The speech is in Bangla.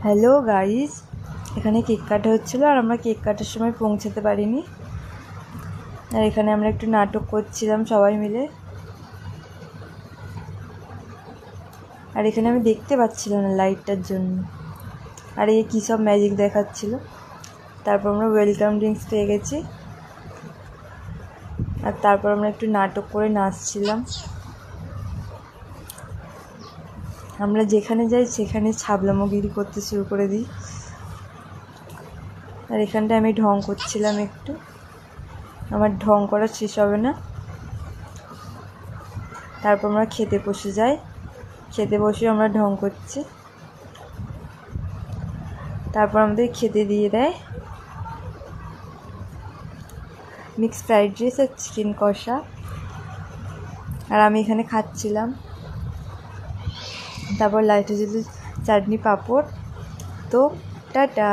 হ্যালো গাইস, এখানে কেক কাটা হচ্ছিলো আর আমরা কেক কাটার সময় পৌঁছাতে পারিনি। আর এখানে আমরা একটু নাটক করছিলাম সবাই মিলে। আর এখানে আমি দেখতে পাচ্ছিলাম না লাইটটার জন্য। আর এই কী সব ম্যাজিক দেখাচ্ছিল। তারপর আমরা ওয়েলকাম ড্রিঙ্কস পেয়ে গেছি। আর তারপর আমরা একটু নাটক করে নাচছিলাম। আমরা যেখানে যাই সেখানে ছাবলামোগিরি করতে শুরু করে দিই। আর এখানটায় আমি ঢং করছিলাম একটু, আমার ঢং করা শেষ হবে না। তারপর আমরা খেতে বসে যাই, খেতে বসে আমরা ঢং করছি। তারপর আমাদের খেতে দিয়ে দেয় মিক্সড ফ্রাইড রাইস আর চিকেন কষা। আর আমি এখানে খাচ্ছিলাম। তারপর লাইটে ছিল চাটনি পাঁপড়। তো টাটা।